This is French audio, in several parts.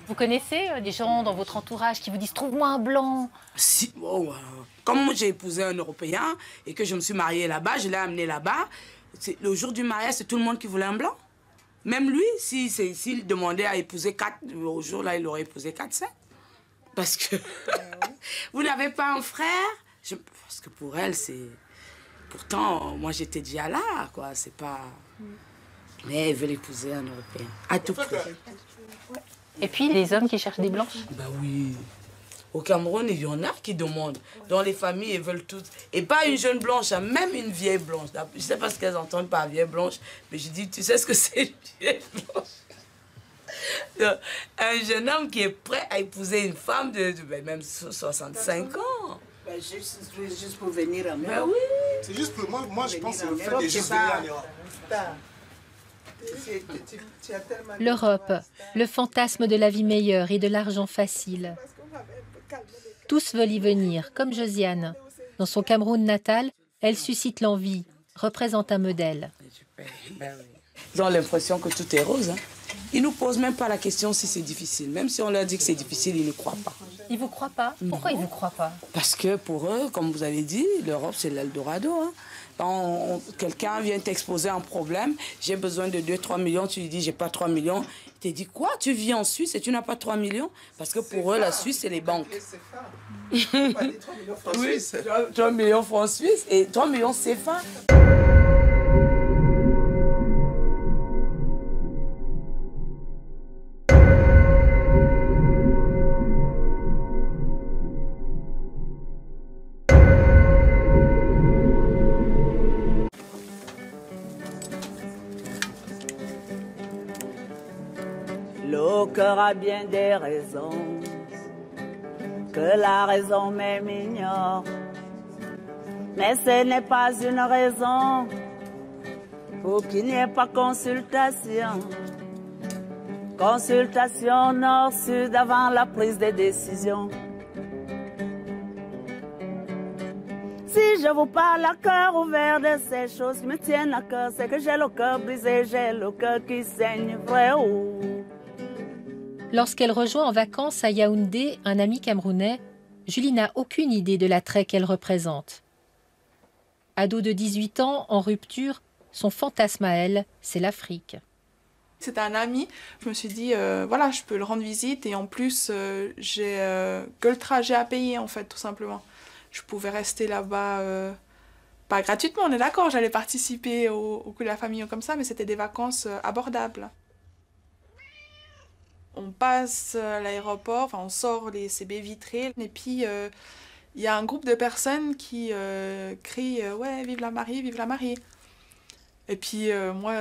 Vous connaissez des gens dans votre entourage qui vous disent « trouve-moi un blanc ». Si, bon, comme j'ai épousé un Européen et que je me suis mariée là-bas, je l'ai amené là-bas, le jour du mariage, c'est tout le monde qui voulait un blanc. Même lui, s'il demandait à épouser 4, au jour-là, il aurait épousé 4-5. Parce que vous n'avez pas un frère parce que pour elle, c'est... Pourtant, moi, j'étais déjà là, quoi. C'est pas... Mais elle veut épouser un Européen, à tout prix. Et puis, les hommes qui cherchent des blanches? Ben oui. Au Cameroun, il y en a qui demandent. Dans les familles, ils veulent toutes. Et pas une jeune blanche, hein, même une vieille blanche. Je ne sais pas ce qu'elles entendent par vieille blanche, mais je dis, tu sais ce que c'est une vieille blanche? Donc, un jeune homme qui est prêt à épouser une femme de même 65 ans. Ben, juste pour venir en Europe. Ben oui. C'est juste pour moi je pense que c'est le fait de juste venir en Europe. L'Europe, le fantasme de la vie meilleure et de l'argent facile. Tous veulent y venir, comme Josiane. Dans son Cameroun natal, elle suscite l'envie, représente un modèle. Ils ont l'impression que tout est rose. Hein. Ils ne nous posent même pas la question si c'est difficile. Même si on leur dit que c'est difficile, ils ne croient pas. Ils ne vous croient pas? Pourquoi ils ne vous croient pas? Parce que pour eux, comme vous avez dit, l'Europe, c'est l'Eldorado. Hein. Quand quelqu'un vient t'exposer un problème, j'ai besoin de 2-3 millions, tu lui dis, j'ai pas 3 millions. Il te dit, quoi? Tu vis en Suisse et tu n'as pas 3 millions? Parce que pour eux, la Suisse, c'est les banques. Oui, 3 millions francs suisses et 3 millions CFA. Le cœur a bien des raisons que la raison même ignore. Mais ce n'est pas une raison pour qu'il n'y ait pas consultation. Consultation nord-sud avant la prise de décision. Si je vous parle à cœur ouvert de ces choses qui me tiennent à cœur, c'est que j'ai le cœur brisé, j'ai le cœur qui saigne vrai haut. Lorsqu'elle rejoint en vacances à Yaoundé un ami camerounais, Julie n'a aucune idée de l'attrait qu'elle représente. Ado de 18 ans, en rupture, son fantasme à elle, c'est l'Afrique. C'était un ami, je me suis dit, voilà, je peux le rendre visite et en plus, j'ai que le trajet à payer en fait, tout simplement. Je pouvais rester là-bas, pas gratuitement, on est d'accord, j'allais participer au coup de la famille ou comme ça, mais c'était des vacances abordables. On passe à l'aéroport, enfin on sort ces baies vitrées et puis il y a un groupe de personnes qui crient « Ouais, vive la mariée, vive la mariée !» Et puis moi,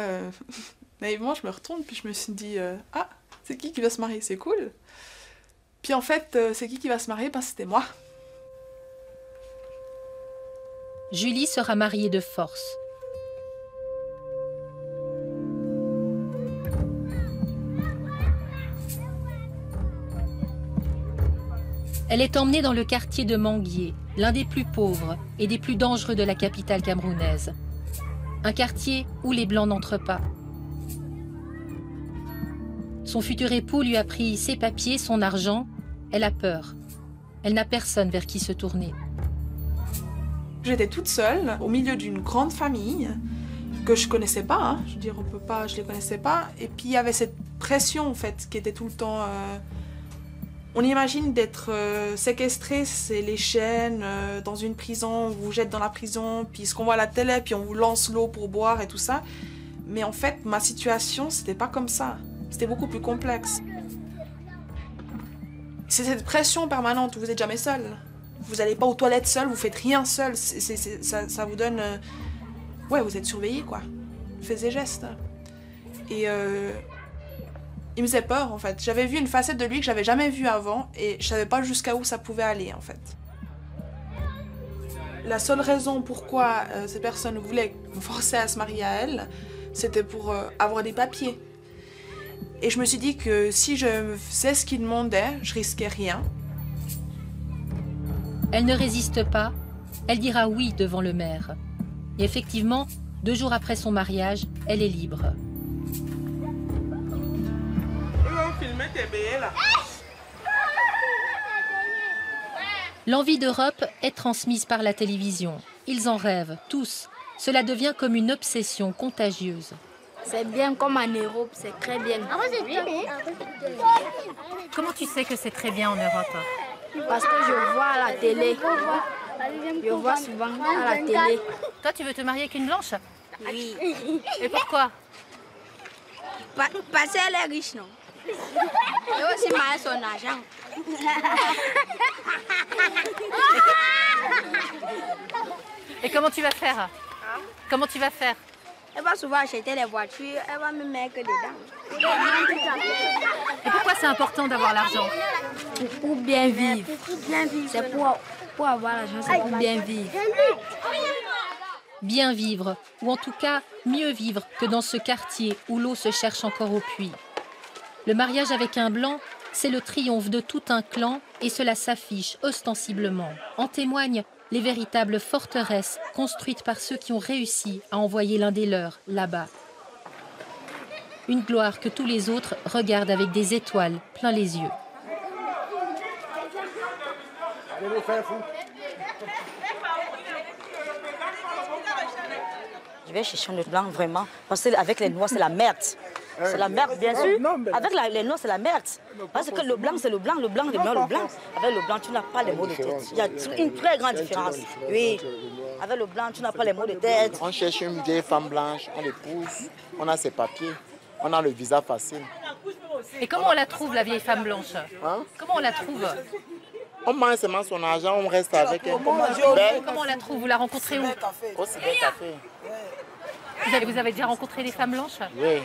naïvement, je me retourne puis je me suis dit « Ah, c'est qui va se marier? C'est cool !» Puis en fait, c'est qui va se marier? Ben c'était moi. Julie sera mariée de force. Elle est emmenée dans le quartier de Manguier, l'un des plus pauvres et des plus dangereux de la capitale camerounaise. Un quartier où les Blancs n'entrent pas. Son futur époux lui a pris ses papiers, son argent. Elle a peur. Elle n'a personne vers qui se tourner. J'étais toute seule, au milieu d'une grande famille que je connaissais pas, hein. Je veux dire, on peut pas, je les connaissais pas. Et puis il y avait cette pression en fait qui était tout le temps. On imagine d'être séquestré, c'est les chaînes, dans une prison, on vous jette dans la prison, puis ce qu'on voit à la télé, puis on vous lance l'eau pour boire et tout ça. Mais en fait, ma situation, c'était pas comme ça. C'était beaucoup plus complexe. C'est cette pression permanente où vous êtes jamais seul. Vous n'allez pas aux toilettes seul, vous faites rien seul. Ça vous donne... Ouais, vous êtes surveillé, quoi. Faites des gestes. Et il me faisait peur, en fait. J'avais vu une facette de lui que j'avais jamais vue avant et je savais pas jusqu'à où ça pouvait aller, en fait. La seule raison pourquoi ces personnes voulaient me forcer à se marier à elle, c'était pour avoir des papiers. Et je me suis dit que si je faisais ce qu'ils demandaient, je risquais rien. Elle ne résiste pas, elle dira oui devant le maire. Et effectivement, 2 jours après son mariage, elle est libre. L'envie d'Europe est transmise par la télévision. Ils en rêvent, tous. Cela devient comme une obsession contagieuse. C'est bien comme en Europe, c'est très bien. Comment tu sais que c'est très bien en Europe? Parce que je vois à la télé. Je vois souvent à la télé. Toi, tu veux te marier avec une blanche? Oui. Et pourquoi? Parce qu'elle est riche, non? Et aussi marier son argent. Et comment tu vas faire? Comment tu vas faire? Elle va souvent acheter des voitures, elle va me mettre dedans. Et pourquoi c'est important d'avoir l'argent? Pour bien vivre. C'est pour avoir l'argent, c'est pour bien vivre. Bien vivre, ou en tout cas mieux vivre que dans ce quartier où l'eau se cherche encore au puits. Le mariage avec un blanc, c'est le triomphe de tout un clan et cela s'affiche ostensiblement. En témoignent les véritables forteresses construites par ceux qui ont réussi à envoyer l'un des leurs là-bas. Une gloire que tous les autres regardent avec des étoiles plein les yeux. Je vais chercher le blanc vraiment, parce qu'avec les noirs c'est la merde. C'est la merde, bien sûr. Avec les noirs, c'est la merde. Parce que le blanc, c'est le blanc demeure le blanc. Avec le blanc, tu n'as pas les mots de tête. Il y a une très grande différence. Oui. Avec le blanc, tu n'as pas les mots de tête. On cherche une vieille femme blanche, on l'épouse, on a ses papiers, on a le visa facile. Et comment on la trouve, la vieille femme blanche? Comment on la trouve? On mange seulement son argent, on reste avec elle. Comment on la trouve? Vous la rencontrez où? Au cybercafé. Vous avez déjà rencontré des femmes blanches? Oui.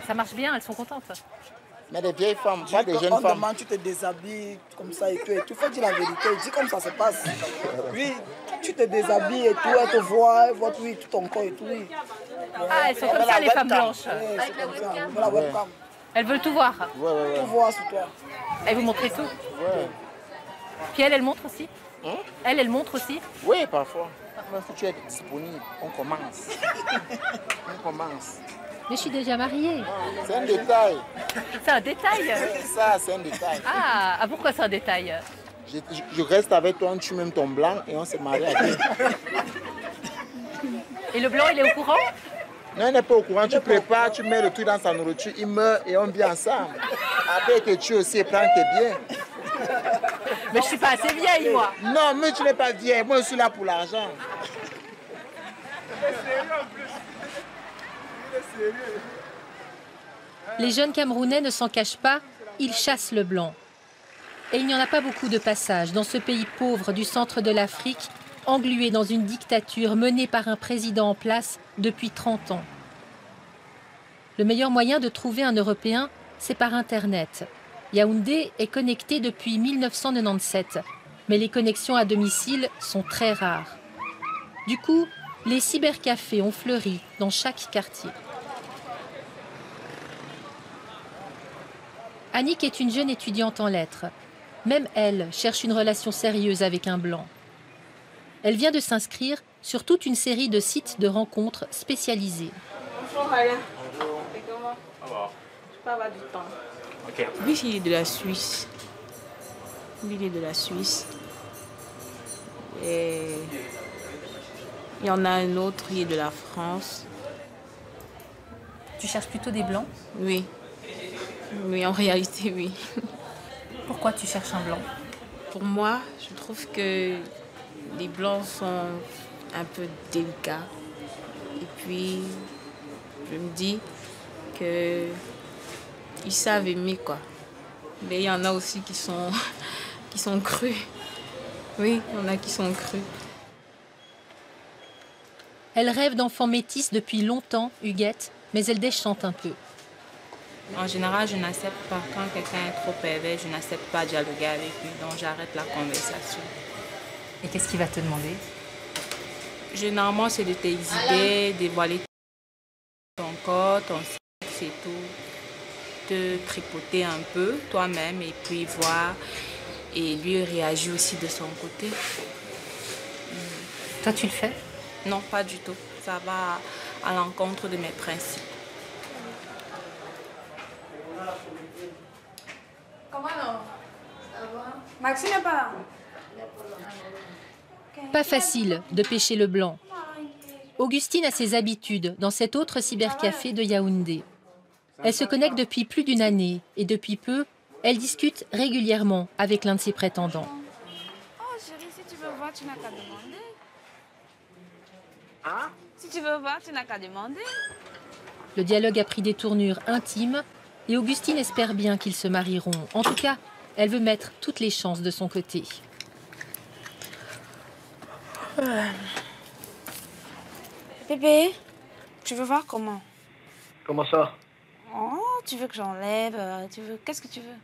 Ça marche bien, elles sont contentes. Mais des vieilles femmes, pas des jeunes femmes. On demande, tu te déshabilles comme ça et tout. Et tu fais dire la vérité, dis comme ça se passe. Oui, tu te déshabilles et tout, elle te voit, elle voit tout ton corps et tout. Oui. Ah, elles sont comme ça, les femmes blanches. Oui, c'est comme ça. Voilà, webcam. Elles veulent tout voir. Tout voir sur toi. Elles vous montrent tout. Ouais. Puis elle montre aussi. Elle montre aussi. Oui, parfois. Si tu es disponible, on commence. On commence. Mais je suis déjà mariée. C'est un détail. C'est un détail? Ça, c'est un détail. Ah, pourquoi c'est un détail? Je reste avec toi, tu m'aimes ton blanc et on se marie avec. Et le blanc, il est au courant? Non, il n'est pas au courant. Tu prépares, tu mets le truc dans sa nourriture, il meurt et on vit ensemble. Après, il te tue aussi et prend tes biens. Mais je suis pas assez vieille, moi. Non, mais tu n'es pas vieille. Moi, je suis là pour l'argent. Les jeunes Camerounais ne s'en cachent pas, ils chassent le blanc. Et il n'y en a pas beaucoup de passages dans ce pays pauvre du centre de l'Afrique, englué dans une dictature menée par un président en place depuis 30 ans. Le meilleur moyen de trouver un Européen, c'est par Internet. Yaoundé est connecté depuis 1997, mais les connexions à domicile sont très rares. Du coup, les cybercafés ont fleuri dans chaque quartier. Annick est une jeune étudiante en lettres. Même elle cherche une relation sérieuse avec un blanc. Elle vient de s'inscrire sur toute une série de sites de rencontres spécialisés. Bonjour Maria. Bonjour. C'est comment? Ça va. Je peux avoir du temps. Ok. Lui, il est de la Suisse. Lui, il est de la Suisse. Et il y en a un autre, il est de la France. Tu cherches plutôt des blancs? Oui. Oui, en réalité, oui. Pourquoi tu cherches un blanc? Pour moi, je trouve que les blancs sont un peu délicats. Et puis, je me dis qu'ils savent aimer, quoi. Mais il y en a aussi qui sont crus. Oui, il y en a qui sont crus. Elle rêve d'enfants métis depuis longtemps, Huguette, mais elle déchante un peu. En général, je n'accepte pas. Quand quelqu'un est trop pervers, je n'accepte pas de dialoguer avec lui. Donc, j'arrête la conversation. Et qu'est-ce qu'il va te demander? Généralement, c'est de tes idées, dévoiler ton corps, ton sexe et tout. Te tripoter un peu toi-même et puis voir. Et lui réagit aussi de son côté. Toi, tu le fais? Non, pas du tout. Ça va à l'encontre de mes principes. Maxime n'est pas là. Pas facile de pêcher le blanc. Augustine a ses habitudes dans cet autre cybercafé de Yaoundé. Elle se connecte depuis plus d'une année et depuis peu, elle discute régulièrement avec l'un de ses prétendants. Oh chérie, si tu veux voir, tu n'as qu'à demander. Hein? Si tu veux voir, tu n'as qu'à demander. Le dialogue a pris des tournures intimes et Augustine espère bien qu'ils se marieront. En tout cas, elle veut mettre toutes les chances de son côté. Bébé, tu veux voir comment? Comment ça? Oh, tu veux que j'enlève, qu'est-ce que tu veux?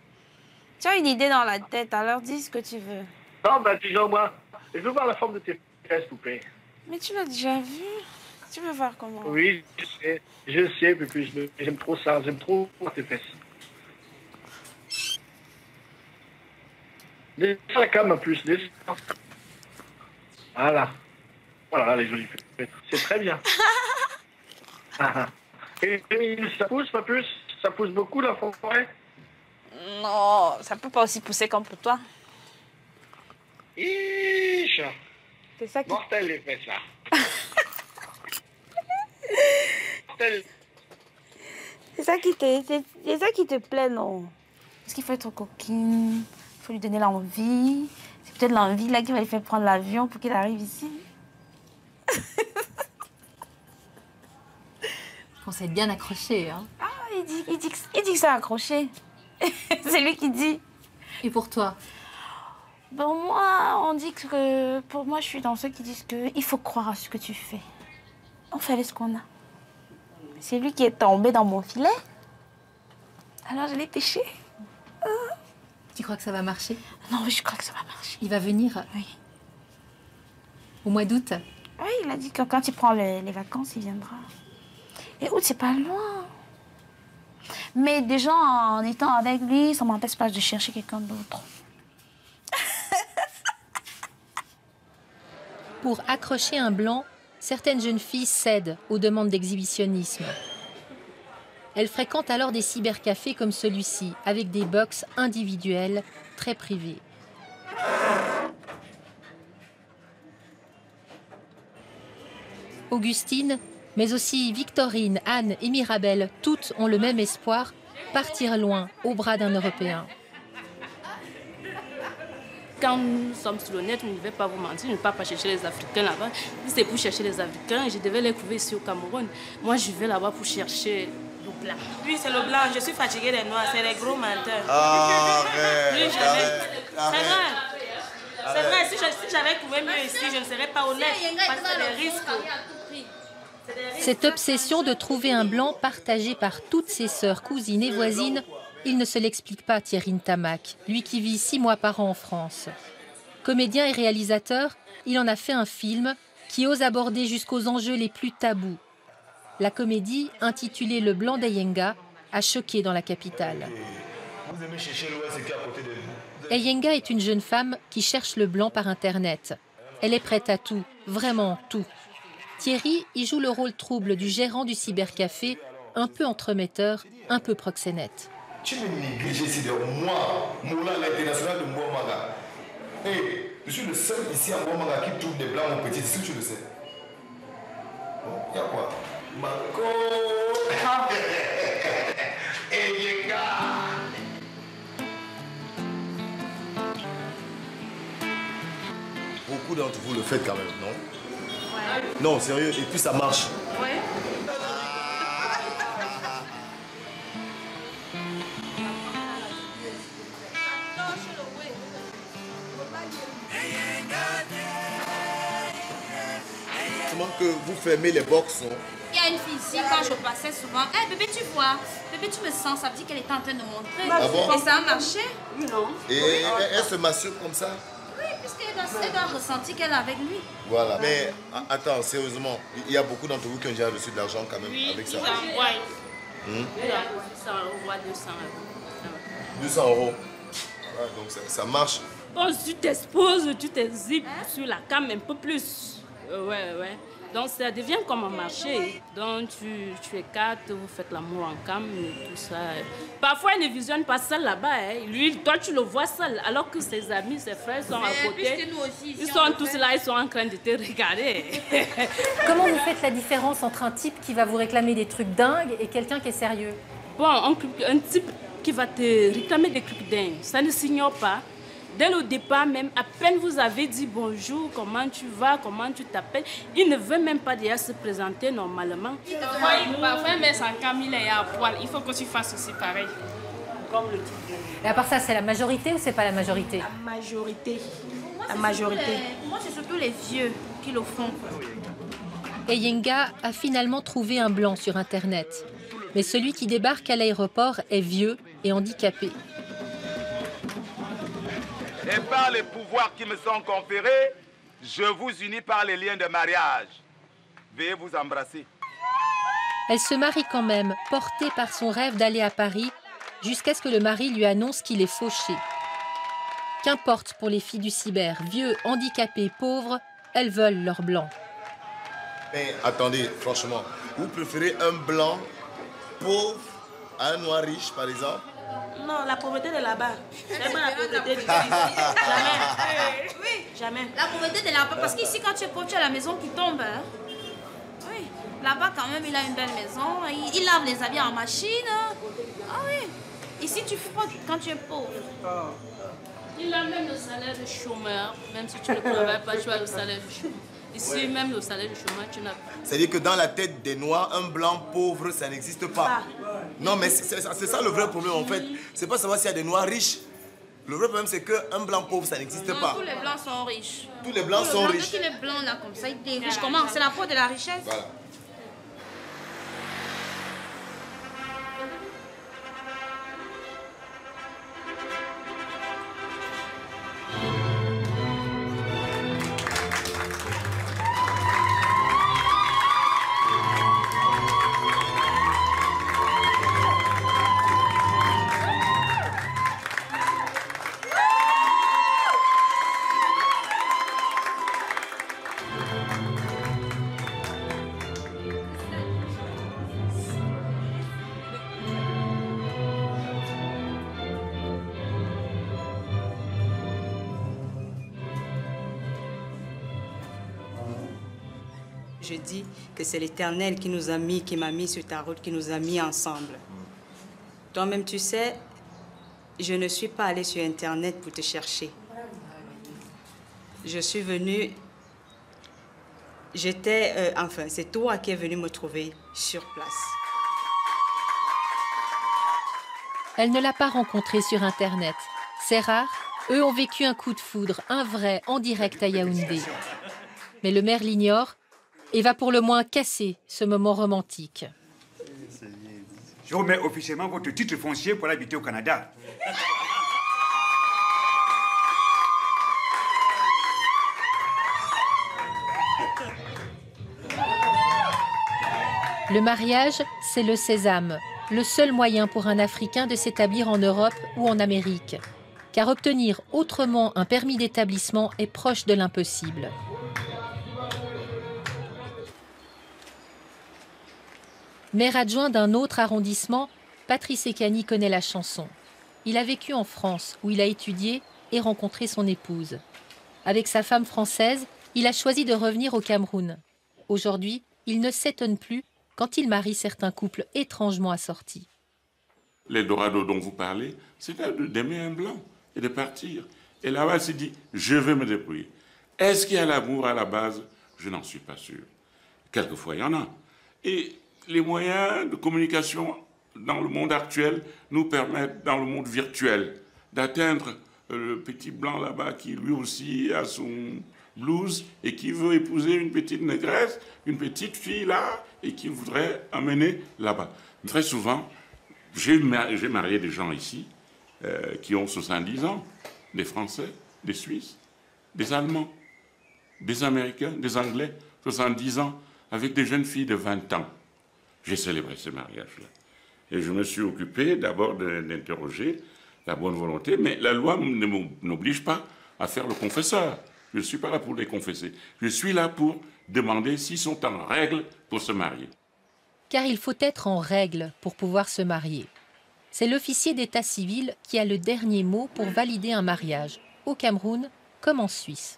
Tu as une idée dans la tête, alors dis ce que tu veux. Non, ben disons moi, je veux voir la forme de tes fesses, s'il vous plaît. Mais tu l'as déjà vu. Tu veux voir comment? Oui, je sais, puis j'aime trop ça, j'aime trop voir tes fesses. Laisse la cam en plus, laisse. Voilà. Voilà les jolies fesses. C'est très bien. Et ça pousse, pas plus? Ça pousse beaucoup la forêt? Non, ça peut pas aussi pousser comme pour toi. Iche. C'est ça qui... Mortel les fesses là. Mortel. C'est ça qui te plaît, non? Parce qu'il faut être coquine, il faut lui donner l'envie. C'est peut-être l'envie là qui va lui faire prendre l'avion pour qu'il arrive ici. On s'est bien accroché, hein? Ah, il dit que c'est accroché. C'est lui qui dit. Et pour toi? Bon, moi, on dit que... Pour moi, je suis dans ceux qui disent qu'il faut croire à ce que tu fais. On fait avec ce qu'on a. C'est lui qui est tombé dans mon filet. Alors, je l'ai pêché. Tu crois que ça va marcher? Non, oui, je crois que ça va marcher. Il va venir? Oui. Au mois d'août? Oui, il a dit que quand il prend les vacances, il viendra. Et août, c'est pas loin. Mais déjà, en étant avec lui, ça m'empêche pas de chercher quelqu'un d'autre. Pour accrocher un blanc, certaines jeunes filles cèdent aux demandes d'exhibitionnisme. Elles fréquentent alors des cybercafés comme celui-ci, avec des box individuelles très privées. Augustine, mais aussi Victorine, Anne et Mirabelle, toutes ont le même espoir, partir loin, au bras d'un Européen. Quand nous sommes sur le net, je ne vais pas vous mentir, je ne vais pas chercher les Africains là-bas. Si c'est pour chercher les Africains, je devais les trouver ici au Cameroun. Moi, je vais là-bas pour chercher le blanc. Oui, c'est le blanc. Je suis fatiguée des noirs, c'est les gros menteurs. Arrête, C'est vrai. C'est vrai, si j'avais trouvé mieux ici, je ne serais pas honnête. Parce que c'est des risques. Cette obsession de trouver un blanc partagé par toutes ses sœurs, cousines et voisines, il ne se l'explique pas, Thierry Ntamak, lui qui vit 6 mois par an en France. Comédien et réalisateur, il en a fait un film qui ose aborder jusqu'aux enjeux les plus tabous. La comédie, intitulée Le Blanc d'Eyenga, a choqué dans la capitale. Eyenga est une jeune femme qui cherche le blanc par Internet. Elle est prête à tout, vraiment tout. Thierry y joue le rôle trouble du gérant du cybercafé, un peu entremetteur, un peu proxénète. Tu me négliges ici de moi, Moula, l'international de Mouamaga. Hey, je suis le seul ici à Mouamaga qui trouve des blancs mon petit, si tu le sais. Bon, il y a quoi? Marco. Eyenga. Beaucoup d'entre vous le faites quand même, non? Ouais. Non, sérieux, et puis ça marche. Ouais. Que vous fermez les box, non? Il y a une fille ici, quand je passais souvent. Hey, bébé, tu vois? Bébé, tu me sens? Ça veut dire qu'elle était en train de montrer. Ah bon? Et ça a marché? Oui, non. Et elle se massure comme ça? Oui, puisqu'elle doit ressentir qu'elle est avec lui. Voilà. Mais attends, sérieusement, il y a beaucoup d'entre vous qui ont déjà reçu de l'argent quand même avec ça. Oui, ça envoie 200 €. 200 €. Ouais, donc ça marche. Bon, tu t'exposes, tu t'exhibes sur la cam un peu plus. Ouais. Donc ça devient comme un marché. Donc tu écartes, vous faites l'amour en cam et tout ça. Parfois il ne visionne pas seul là-bas. Hein. Lui, toi tu le vois seul, alors que ses amis, ses frères sont à côté. Ils sont tous là, ils sont en train de te regarder. Comment vous faites la différence entre un type qui va vous réclamer des trucs dingues et quelqu'un qui est sérieux? Bon, un type qui va te réclamer des trucs dingues, ça ne s'ignore pas. Dès le départ, même, à peine vous avez dit bonjour, comment tu vas, comment tu t'appelles, il ne veut même pas déjà se présenter normalement. Parfois, mais sans Camille est à poil. Il faut que tu fasses aussi pareil. Comme le type. Et à part ça, c'est la majorité ou c'est pas la majorité? La majorité. La majorité. Moi, c'est surtout les vieux qui le font. Eyenga a finalement trouvé un blanc sur Internet. Mais celui qui débarque à l'aéroport est vieux et handicapé. Et par les pouvoirs qui me sont conférés, je vous unis par les liens de mariage. Veuillez vous embrasser. Elle se marie quand même, portée par son rêve d'aller à Paris, jusqu'à ce que le mari lui annonce qu'il est fauché. Qu'importe pour les filles du cyber, vieux, handicapés, pauvres, elles veulent leur blanc. Mais attendez, franchement, vous préférez un blanc pauvre à un noir riche, par exemple? Non, la pauvreté de là-bas. Vraiment la pauvreté d'ici. Jamais. Oui. Jamais. La pauvreté de là-bas. Parce qu'ici, quand tu es pauvre, tu as la maison qui tombe. Hein? Oui. Là-bas, quand même, il a une belle maison. Il lave les habits en machine. Ah oui. Ici, tu frottes quand tu es pauvre. Il a même le salaire de chômeur. Même si tu ne travailles pas, tu as le salaire de chômeur. Ici, même le salaire de chômage, tu n'as pas. C'est-à-dire que dans la tête des Noirs, un blanc pauvre, ça n'existe pas. Non, mais c'est ça le vrai problème, en fait. C'est pas savoir s'il y a des Noirs riches. Le vrai problème, c'est qu'un blanc pauvre, ça n'existe pas. Tous les blancs sont riches. Tous les blancs sont riches. Tous les blancs, là, comme ça, ils sont riches. Comment? C'est la faute de la richesse. Voilà. Je dis que c'est l'Éternel qui nous a mis, qui m'a mis sur ta route, qui nous a mis ensemble. Toi-même, tu sais, je ne suis pas allée sur Internet pour te chercher. Je suis venue... enfin, c'est toi qui es venu me trouver sur place. Elle ne l'a pas rencontré sur Internet. C'est rare, eux ont vécu un coup de foudre, un vrai, en direct à Yaoundé. Mais le maire l'ignore et va pour le moins casser ce moment romantique. Je remets officiellement votre titre foncier pour habiter au Canada. Le mariage, c'est le sésame, le seul moyen pour un Africain de s'établir en Europe ou en Amérique. Car obtenir autrement un permis d'établissement est proche de l'impossible. Maire adjoint d'un autre arrondissement, Patrice Ekani connaît la chanson. Il a vécu en France, où il a étudié et rencontré son épouse. Avec sa femme française, il a choisi de revenir au Cameroun. Aujourd'hui, il ne s'étonne plus quand il marie certains couples étrangement assortis. L'Eldorado dont vous parlez, c'est d'aimer un blanc et de partir. Et là-bas, elle s'est dit, je vais me débrouiller. Est-ce qu'il y a l'amour à la base? Je n'en suis pas sûr. Quelquefois, il y en a. Et les moyens de communication dans le monde actuel nous permettent, dans le monde virtuel, d'atteindre le petit blanc là-bas qui lui aussi a son blues et qui veut épouser une petite négresse, une petite fille là, et qui voudrait amener là-bas. Très souvent, j'ai marié des gens ici qui ont 70 ans, des Français, des Suisses, des Allemands, des Américains, des Anglais, 70 ans, avec des jeunes filles de 20 ans. J'ai célébré ce mariage-là. Et je me suis occupé d'abord d'interroger la bonne volonté, mais la loi n'oblige pas à faire le confesseur. Je ne suis pas là pour les confesser. Je suis là pour demander s'ils sont en règle pour se marier. Car il faut être en règle pour pouvoir se marier. C'est l'officier d'état civil qui a le dernier mot pour valider un mariage, au Cameroun comme en Suisse.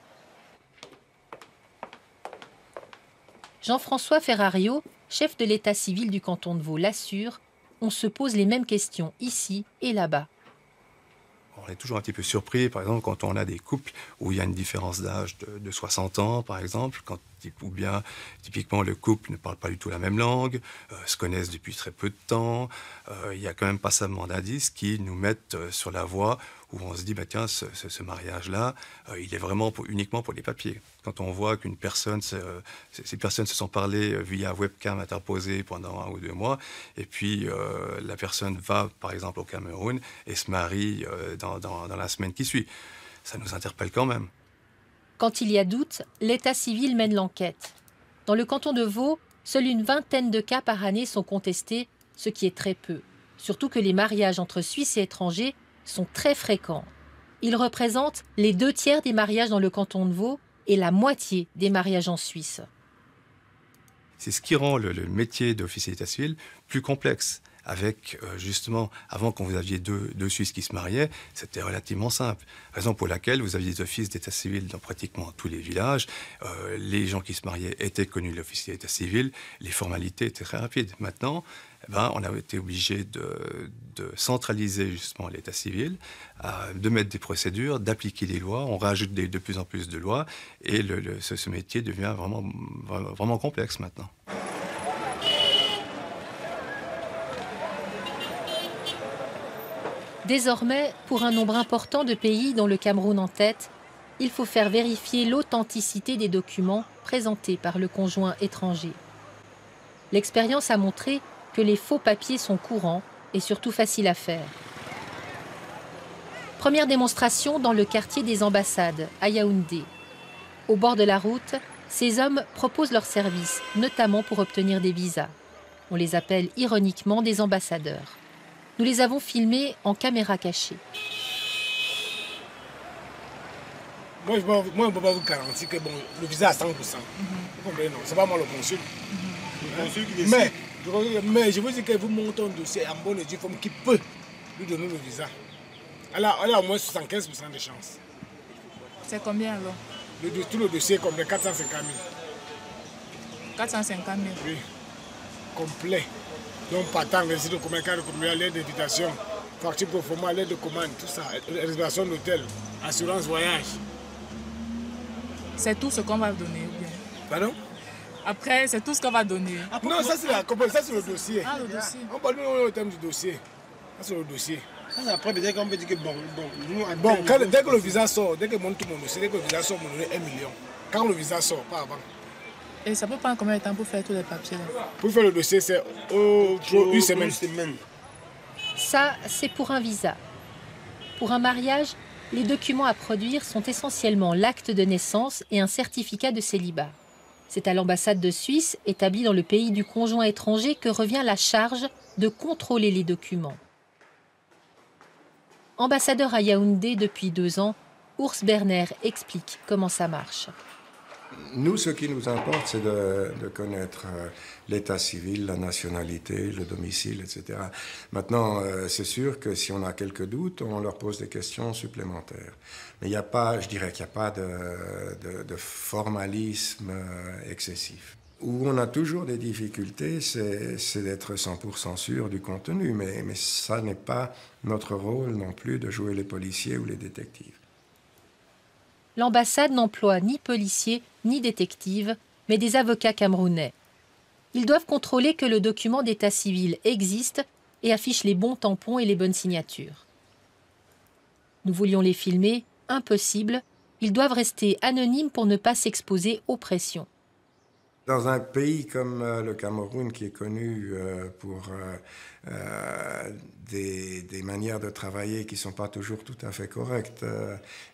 Jean-François Ferrario, chef de l'état civil du canton de Vaud, l'assure, on se pose les mêmes questions ici et là-bas. On est toujours un petit peu surpris, par exemple, quand on a des couples où il y a une différence d'âge de 60 ans, par exemple, ou bien, typiquement, le couple ne parle pas du tout la même langue, se connaissent depuis très peu de temps. Il y a quand même passablement d'indices qui nous mettent sur la voie où on se dit, bah, tiens, ce mariage-là, il est vraiment uniquement pour les papiers. Quand on voit qu'une personne, ces personnes se sont parlé via webcam interposée pendant 1 ou 2 mois, et puis la personne va, par exemple, au Cameroun et se marie dans la semaine qui suit. Ça nous interpelle quand même. Quand il y a doute, l'état civil mène l'enquête. Dans le canton de Vaud, seule une vingtaine de cas par année sont contestés, ce qui est très peu. Surtout que les mariages entre Suisses et étrangers sont très fréquents. Ils représentent les 2/3 des mariages dans le canton de Vaud et la moitié des mariages en Suisse. C'est ce qui rend le métier d'officier d'état civil plus complexe. Avec, justement, avant quand vous aviez deux Suisses qui se mariaient, c'était relativement simple. Raison pour laquelle vous aviez des offices d'état civil dans pratiquement tous les villages. Les gens qui se mariaient étaient connus de l'officier d'état civil. Les formalités étaient très rapides. Maintenant, on a été obligé de centraliser justement l'état civil, de mettre des procédures, d'appliquer les lois. On rajoute de plus en plus de lois et ce métier devient vraiment complexe maintenant. Désormais, pour un nombre important de pays, dont le Cameroun en tête, il faut faire vérifier l'authenticité des documents présentés par le conjoint étranger. L'expérience a montré que les faux papiers sont courants et surtout faciles à faire. Première démonstration dans le quartier des ambassades, à Yaoundé. Au bord de la route, ces hommes proposent leurs services, notamment pour obtenir des visas. On les appelle ironiquement des ambassadeurs. Nous les avons filmés en caméra cachée. Moi, je ne peux pas vous garantir que le visa à 100%. Vous comprenez, non? C'est pas moi le consul. Le consul qui décide. Mais je veux dire que vous montez un dossier en bonne et due forme qui peut lui donner le visa. Elle a au moins 75% de chance. C'est combien alors? Tout le dossier est comme de 450 000. 450 000? Oui, complet. Donc, partant, récit de communication, l'aide d'invitation, facture pour format, l'aide de commande, tout ça, réservation d'hôtel, assurance voyage. C'est tout ce qu'on va donner ou bien? Pardon? Après, c'est tout ce qu'on va donner. Non, ça c'est le dossier. Ah, le dossier. On parle au terme du dossier. Ça c'est le dossier. Après, peut-être qu'on peut dire que dès que le visa sort, dès que monte tout mon dossier, dès que le visa sort, on me donne 1 million. Quand le visa sort, pas avant. Et ça peut prendre combien de temps pour faire tous les papiers là? Pour faire le dossier, c'est une semaine. Ça, c'est pour un visa. Pour un mariage, les documents à produire sont essentiellement l'acte de naissance et un certificat de célibat. C'est à l'ambassade de Suisse, établie dans le pays du conjoint étranger, que revient la charge de contrôler les documents. Ambassadeur à Yaoundé depuis 2 ans, Urs Berner explique comment ça marche. Nous, ce qui nous importe, c'est de connaître l'état civil, la nationalité, le domicile, etc. Maintenant, c'est sûr que si on a quelques doutes, on leur pose des questions supplémentaires. Mais il n'y a pas, je dirais qu'il n'y a pas de formalisme excessif. Où on a toujours des difficultés, c'est d'être 100% sûr du contenu, mais ça n'est pas notre rôle non plus de jouer les policiers ou les détectives. L'ambassade n'emploie ni policiers ni détectives, mais des avocats camerounais. Ils doivent contrôler que le document d'état civil existe et affiche les bons tampons et les bonnes signatures. Nous voulions les filmer, impossible, ils doivent rester anonymes pour ne pas s'exposer aux pressions. Dans un pays comme le Cameroun, qui est connu pour des manières de travailler qui ne sont pas toujours tout à fait correctes,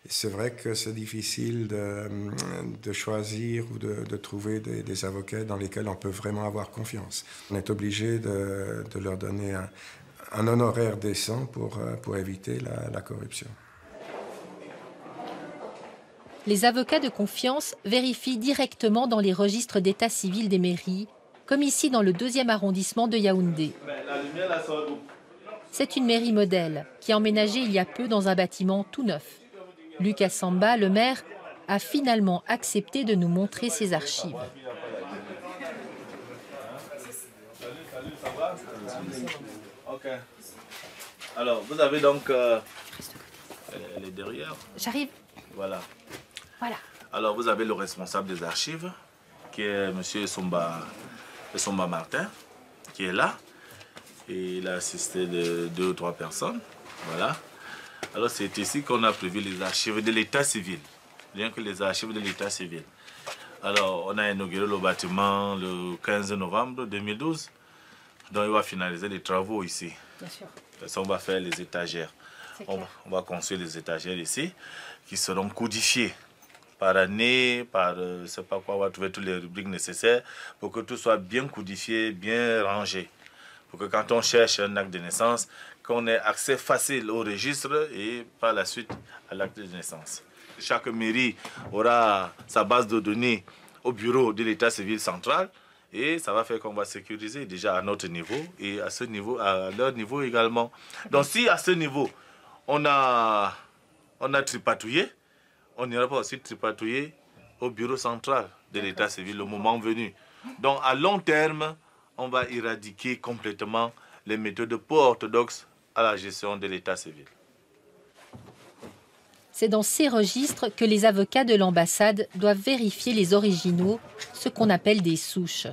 c'est vrai que c'est difficile de choisir ou de trouver des avocats dans lesquels on peut vraiment avoir confiance. On est obligé de leur donner un honoraire décent pour éviter la corruption. les avocats de confiance vérifient directement dans les registres d'état civil des mairies, comme ici dans le 2e arrondissement de Yaoundé. C'est une mairie modèle qui a emménagé il y a peu dans un bâtiment tout neuf. Lucas Samba, le maire, a finalement accepté de nous montrer ses archives. Ok. Alors, vous avez donc les derrière. J'arrive. Voilà. Voilà. Alors, vous avez le responsable des archives, qui est M. Somba Martin, qui est là. Et il a assisté de 2 ou 3 personnes. Voilà. Alors, c'est ici qu'on a prévu les archives de l'état civil. Rien que les archives de l'état civil. Alors, on a inauguré le bâtiment le 15 novembre 2012. Donc, il va finaliser les travaux ici. Bien sûr. Ça, on va faire les étagères. On va construire les étagères ici, qui seront codifiées par année, par je ne sais pas quoi, on va trouver toutes les rubriques nécessaires pour que tout soit bien codifié, bien rangé. Pour que quand on cherche un acte de naissance, qu'on ait accès facile au registre et par la suite à l'acte de naissance. Chaque mairie aura sa base de données au bureau de l'état civil central et ça va faire qu'on va sécuriser déjà à notre niveau et à ce niveau, à leur niveau également. Donc si à ce niveau, on a tripatouillé, on n'ira pas aussi tripatouiller au bureau central de l'état civil le moment venu. Donc à long terme, on va éradiquer complètement les méthodes peu orthodoxes à la gestion de l'état civil. C'est dans ces registres que les avocats de l'ambassade doivent vérifier les originaux, ce qu'on appelle des souches.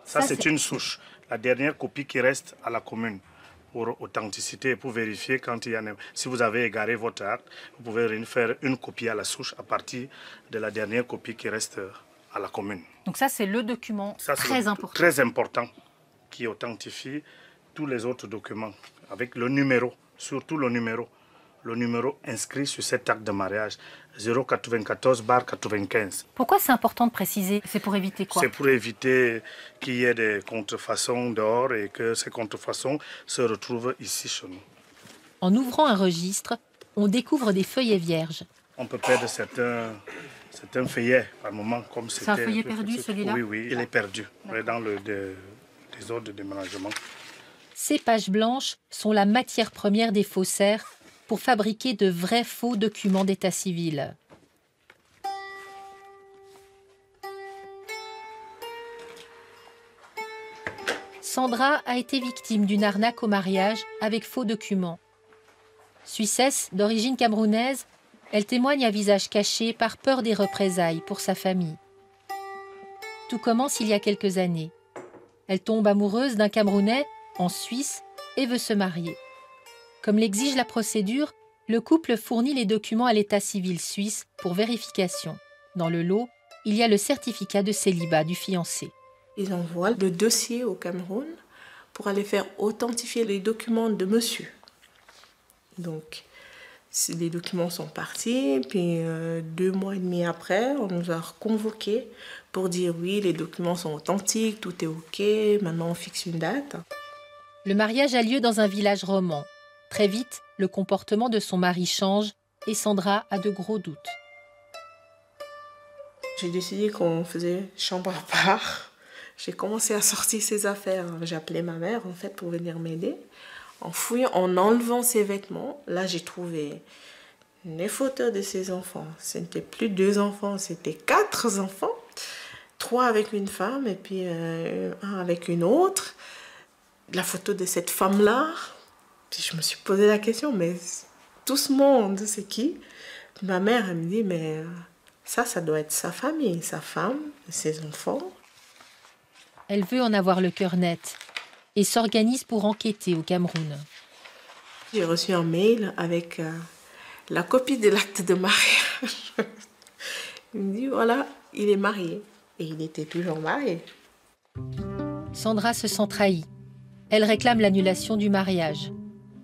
Ça, c'est une souche, la dernière copie qui reste à la commune pour authenticité, pour vérifier quand il y en a. Si vous avez égaré votre acte, vous pouvez faire une copie à la souche à partir de la dernière copie qui reste à la commune. Donc ça, c'est le document très important. Très important, qui authentifie tous les autres documents, avec le numéro, surtout le numéro inscrit sur cet acte de mariage, 094/95. Pourquoi c'est important de préciser? C'est pour éviter quoi? C'est pour éviter qu'il y ait des contrefaçons dehors et que ces contrefaçons se retrouvent ici chez nous. En ouvrant un registre, on découvre des feuillets vierges. On peut perdre certains feuillets par moment, comme c'était... C'est un feuillet perdu, celui-là? Oui, il est perdu dans le désordre de déménagement. Ces pages blanches sont la matière première des faussaires pour fabriquer de vrais faux documents d'état civil. Sandra a été victime d'une arnaque au mariage avec faux documents. Suissesse d'origine camerounaise, elle témoigne à visage caché par peur des représailles pour sa famille. Tout commence il y a quelques années. Elle tombe amoureuse d'un Camerounais en Suisse et veut se marier. Comme l'exige la procédure, le couple fournit les documents à l'état civil suisse pour vérification. Dans le lot, il y a le certificat de célibat du fiancé. Ils envoient le dossier au Cameroun pour aller faire authentifier les documents de monsieur. Donc, les documents sont partis, puis 2 mois et demi après, on nous a convoqués pour dire oui, les documents sont authentiques, tout est OK, maintenant on fixe une date. Le mariage a lieu dans un village roman. Très vite, le comportement de son mari change et Sandra a de gros doutes. J'ai décidé qu'on faisait chambre à part. J'ai commencé à sortir ses affaires. J'ai appelé ma mère en fait pour venir m'aider. En fouillant, en enlevant ses vêtements, là j'ai trouvé les photos de ses enfants. Ce n'était plus 2 enfants, c'était 4 enfants. 3 avec une femme et puis 1 avec une autre. La photo de cette femme-là. Puis je me suis posé la question, mais tout ce monde, c'est qui? Ma mère, elle me dit, mais ça doit être sa famille, sa femme, ses enfants. Elle veut en avoir le cœur net et s'organise pour enquêter au Cameroun. J'ai reçu un mail avec la copie de l'acte de mariage. Il me dit, voilà, il est marié. Et il était toujours marié. Sandra se sent trahie. Elle réclame l'annulation du mariage.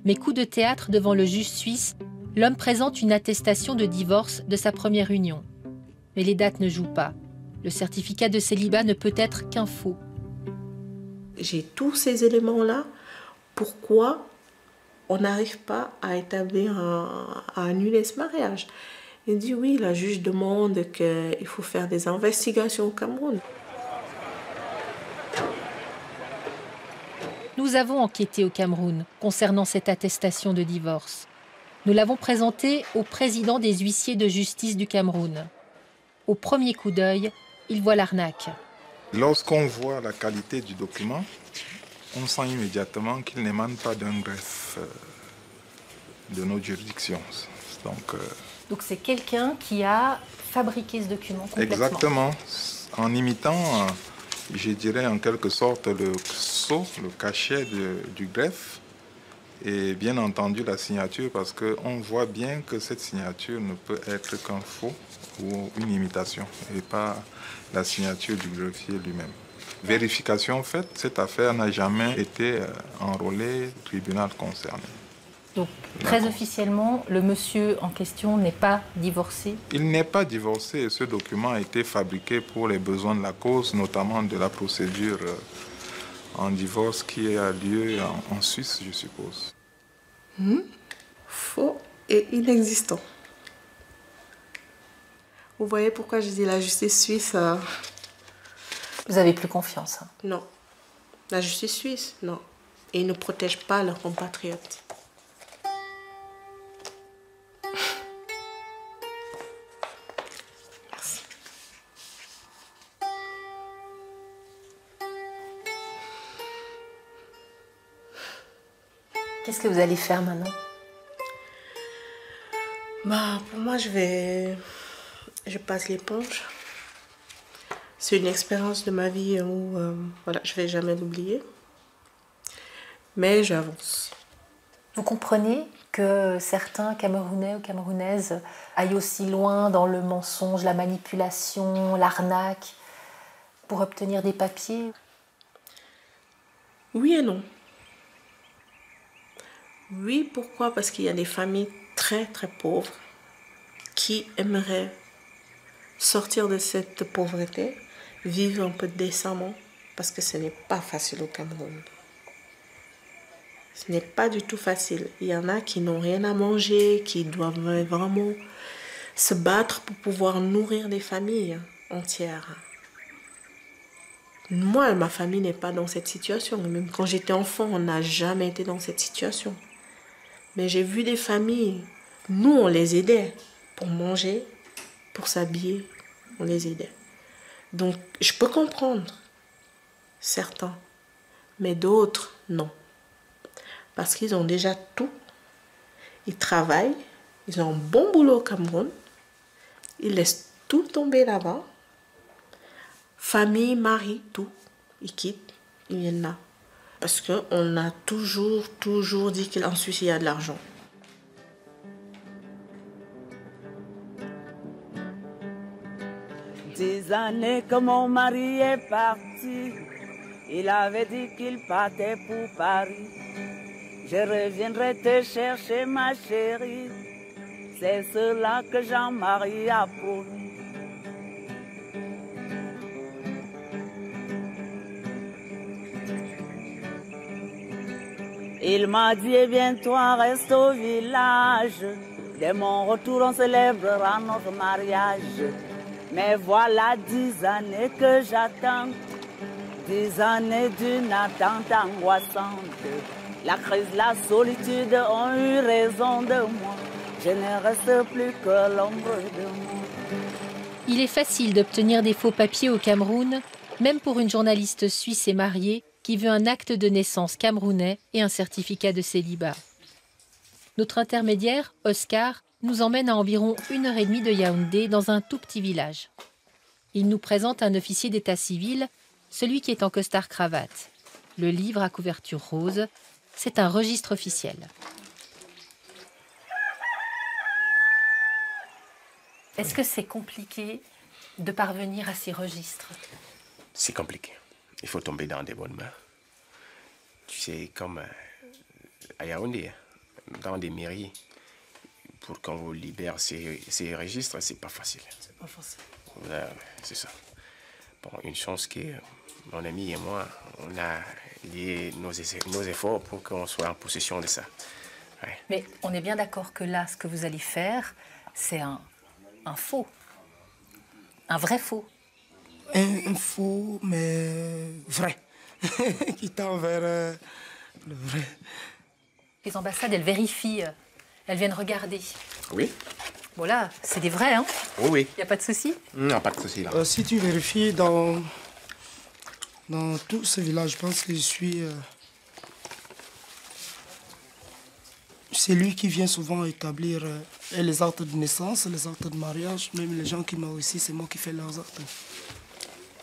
Mais coup de théâtre devant le juge suisse, l'homme présente une attestation de divorce de sa première union. Mais les dates ne jouent pas. Le certificat de célibat ne peut être qu'un faux. J'ai tous ces éléments-là. Pourquoi on n'arrive pas à établir, à annuler ce mariage? Il dit oui, la juge demande qu'il faut faire des investigations au Cameroun. Nous avons enquêté au Cameroun concernant cette attestation de divorce. Nous l'avons présentée au président des huissiers de justice du Cameroun. Au premier coup d'œil, il voit l'arnaque. Lorsqu'on voit la qualité du document, on sent immédiatement qu'il n'émane pas d'un greffe de nos juridictions. Donc c'est quelqu'un qui a fabriqué ce document complètement. Exactement. En imitant, je dirais en quelque sorte, le sceau, le cachet du greffe. Et bien entendu la signature, parce qu'on voit bien que cette signature ne peut être qu'un faux ou une imitation, et pas la signature du greffier lui-même. Vérification faite, cette affaire n'a jamais été enrôlée au tribunal concerné. Donc, très officiellement, le monsieur en question n'est pas divorcé? Il n'est pas divorcé et ce document a été fabriqué pour les besoins de la cause, notamment de la procédure en divorce qui a lieu en Suisse, je suppose. Faux et inexistant. Vous voyez pourquoi je dis la justice suisse... Vous avez plus confiance? Non. La justice suisse, non. Et ils ne protègent pas leurs compatriotes. Merci. Qu'est-ce que vous allez faire maintenant? Pour moi, je passe l'éponge. C'est une expérience de ma vie où voilà, je ne vais jamais l'oublier. Mais j'avance. Vous comprenez que certains Camerounais ou Camerounaises aillent aussi loin dans le mensonge, la manipulation, l'arnaque, pour obtenir des papiers? Oui et non. Oui, pourquoi? Parce qu'il y a des familles très très pauvres qui aimeraient sortir de cette pauvreté, vivre un peu décemment, parce que ce n'est pas facile au Cameroun. Ce n'est pas du tout facile. Il y en a qui n'ont rien à manger, qui doivent vraiment se battre pour pouvoir nourrir des familles entières. Moi, ma famille n'est pas dans cette situation. Même quand j'étais enfant, on n'a jamais été dans cette situation. Mais j'ai vu des familles, nous on les aidait pour manger, pour s'habiller, on les aidait. Donc je peux comprendre certains, mais d'autres non. Parce qu'ils ont déjà tout, ils travaillent, ils ont un bon boulot au Cameroun, ils laissent tout tomber là-bas, famille, mari, tout, ils quittent, ils viennent là. Parce qu'on a toujours dit qu'en Suisse, il y a de l'argent. Des années que mon mari est parti, il avait dit qu'il partait pour Paris. Je reviendrai te chercher, ma chérie, c'est cela que Jean-Marie a promis. Il m'a dit, eh bien toi reste au village, dès mon retour on célébrera notre mariage. Mais voilà 10 années que j'attends, 10 années d'une attente angoissante. La crise, la solitude ont eu raison de moi, je ne reste plus que l'ombre de moi. Il est facile d'obtenir des faux papiers au Cameroun, même pour une journaliste suisse et mariée, qui veut un acte de naissance camerounais et un certificat de célibat. Notre intermédiaire, Oscar, nous emmène à environ 1h30 de Yaoundé dans un tout petit village. Il nous présente un officier d'état civil, celui qui est en costard-cravate. Le livre à couverture rose, c'est un registre officiel. Est-ce que c'est compliqué de parvenir à ces registres? C'est compliqué. Il faut tomber dans des bonnes mains. Tu sais, comme à Yaoundé, dans des mairies, pour qu'on vous libère ces registres, c'est pas facile. C'est pas facile. C'est ça. Bon, une chance que mon ami et moi, on a lié nos efforts pour qu'on soit en possession de ça. Ouais. Mais on est bien d'accord que là, ce que vous allez faire, c'est un Un faux. Un vrai faux. Un faux, mais vrai. Qui tend vers le vrai. Les ambassades, elles vérifient. Elles viennent regarder. Oui. Voilà, c'est des vrais, hein? Oui, oui. Il n'y a pas de souci? Non, pas de souci, là. Si tu vérifies dans tout ce village, je pense que je suis... c'est lui qui vient souvent établir les actes de naissance, les actes de mariage. Même les gens qui meurent ici, c'est moi qui fais leurs actes.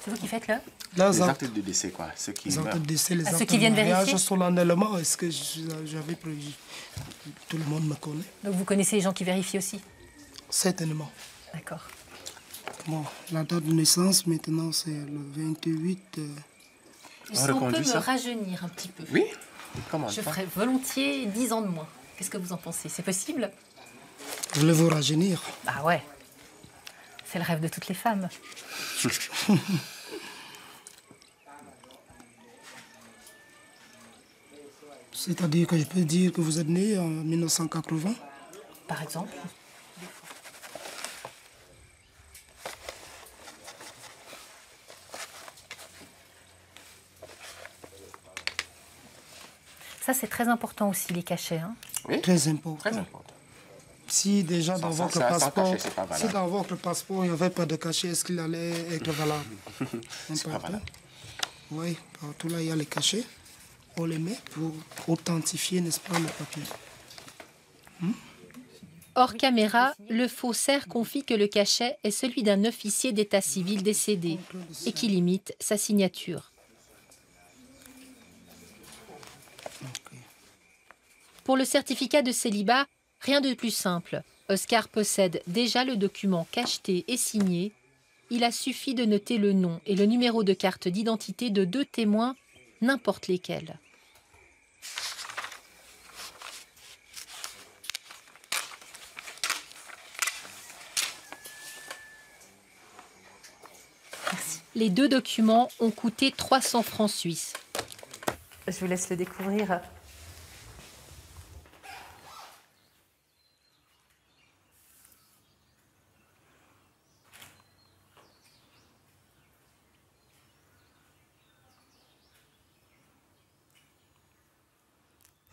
C'est vous qui faites là? Les actes de décès, quoi. Ceux qui les actes de décès, les actes ceux qui viennent de mariage, vérifier? solennellement, est-ce que j'avais prévu? Tout le monde me connaît. Donc vous connaissez les gens qui vérifient aussi? Certainement. D'accord. Bon, la date de naissance, maintenant, c'est le 28... Si on peut me rajeunir un petit peu. Oui. Comment Je ferais volontiers 10 ans de moins. Qu'est-ce que vous en pensez? C'est possible? Voulez-vous rajeunir? Ah ouais. C'est le rêve de toutes les femmes. C'est-à-dire que je peux dire que vous êtes né en 1980? Par exemple? Ça, c'est très important aussi, les cachets. Hein? Oui. Très important. Très important. Si déjà dans votre passeport, cachet, si dans votre passeport il n'y avait pas de cachet, est-ce qu'il allait être valable? C'est pas valable. Oui, partout là il y a les cachets. On les met pour authentifier, n'est-ce pas, le papier. Hors caméra, le faussaire confie que le cachet est celui d'un officier d'état civil décédé et qui limite sa signature. Pour le certificat de célibat, rien de plus simple. Oscar possède déjà le document cacheté et signé. Il a suffi de noter le nom et le numéro de carte d'identité de 2 témoins, n'importe lesquels. Merci. Les 2 documents ont coûté 300 francs suisses. Je vous laisse le découvrir.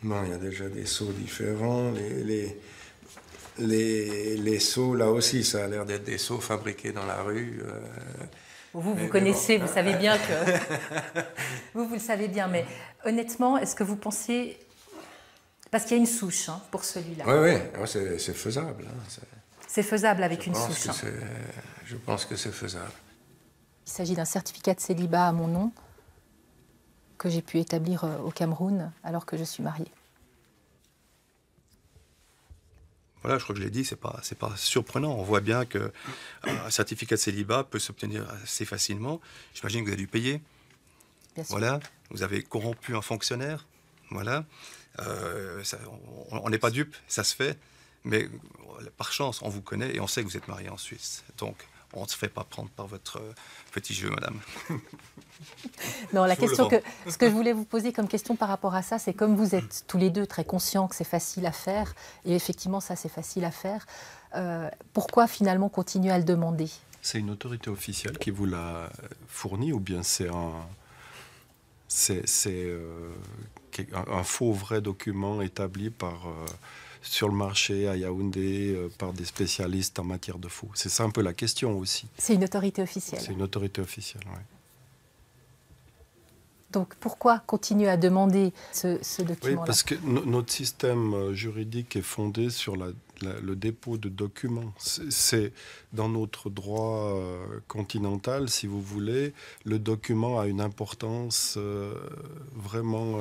Bon, il y a déjà des seaux différents. Les seaux, là aussi, ça a l'air d'être des seaux fabriqués dans la rue. Vous connaissez, vous savez bien que... vous le savez bien, mais honnêtement, est-ce que vous pensez... Parce qu'il y a une souche hein, pour celui-là. Oui, c'est faisable. Hein, c'est faisable avec une souche. Je pense que c'est faisable. Il s'agit d'un certificat de célibat à mon nom que j'ai pu établir au Cameroun alors que je suis mariée. Voilà, je crois que je l'ai dit, c'est pas surprenant. On voit bien qu'un certificat de célibat peut s'obtenir assez facilement. J'imagine que vous avez dû payer. Bien sûr. Voilà, vous avez corrompu un fonctionnaire. Voilà, on n'est pas dupe, ça se fait. Mais par chance, on vous connaît et on sait que vous êtes marié en Suisse. Donc, on ne se fait pas prendre par votre petit jeu, madame. Non, ce que je voulais vous poser comme question par rapport à ça, c'est comme vous êtes tous les deux très conscients que c'est facile à faire, et effectivement, ça, c'est facile à faire, pourquoi finalement continuer à le demander? C'est une autorité officielle qui vous l'a fourni, ou bien c'est un faux vrai document établi sur le marché à Yaoundé par des spécialistes en matière de faux? C'est ça un peu la question aussi. C'est une autorité officielle. C'est une autorité officielle, oui. Donc pourquoi continuer à demander ce document-là? Oui, parce que notre système juridique est fondé sur le dépôt de documents. C'est dans notre droit continental, si vous voulez, le document a une importance vraiment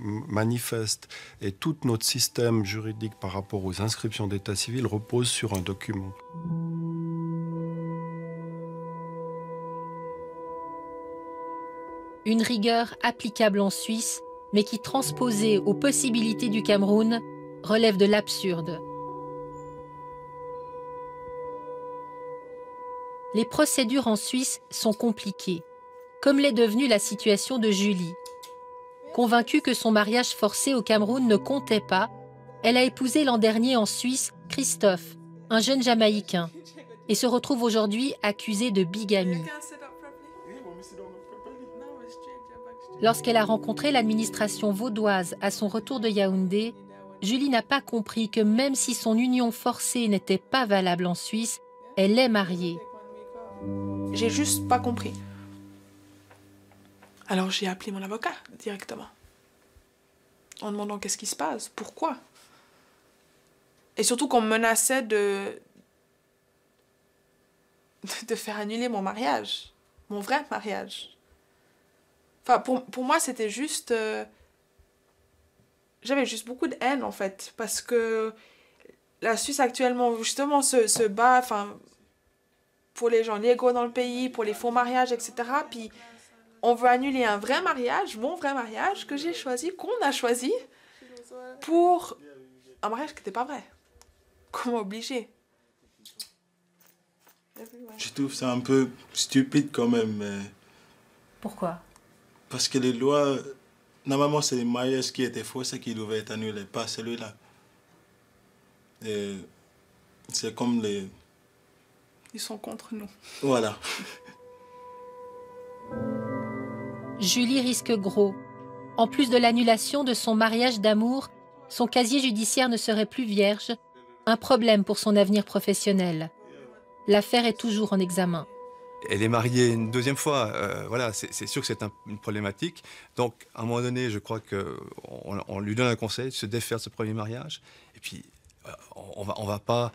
manifeste. Et tout notre système juridique par rapport aux inscriptions d'état civil repose sur un document. Une rigueur applicable en Suisse, mais qui, transposée aux possibilités du Cameroun, relève de l'absurde. Les procédures en Suisse sont compliquées, comme l'est devenue la situation de Julie. Convaincue que son mariage forcé au Cameroun ne comptait pas, elle a épousé l'an dernier en Suisse Christophe, un jeune Jamaïcain. et se retrouve aujourd'hui accusée de bigamie. Lorsqu'elle a rencontré l'administration vaudoise à son retour de Yaoundé, Julie n'a pas compris que même si son union forcée n'était pas valable en Suisse, elle est mariée. J'ai juste pas compris. Alors j'ai appelé mon avocat directement, en demandant qu'est-ce qui se passe, pourquoi. Et surtout qu'on me menaçait de faire annuler mon mariage, mon vrai mariage. Enfin, pour moi, c'était juste... J'avais juste beaucoup de haine, en fait, parce que la Suisse, actuellement, justement, se bat, enfin, pour les gens légaux dans le pays, pour les faux mariages, etc. Puis, on veut annuler un vrai mariage, mon vrai mariage, que j'ai choisi, qu'on a choisi, pour un mariage qui n'était pas vrai. Comment obliger? Je trouve ça un peu stupide quand même. Mais... Pourquoi? Parce que les lois, normalement c'est les mariages qui étaient faux, qui devaient être annulés, pas celui-là. Et c'est comme les... Ils sont contre nous. Voilà. Julie risque gros. En plus de l'annulation de son mariage d'amour, son casier judiciaire ne serait plus vierge, un problème pour son avenir professionnel. L'affaire est toujours en examen. Elle est mariée une deuxième fois, voilà, c'est sûr que c'est une problématique. Donc, à un moment donné, je crois qu'on lui donne un conseil de se défaire de ce premier mariage. Et puis, on va pas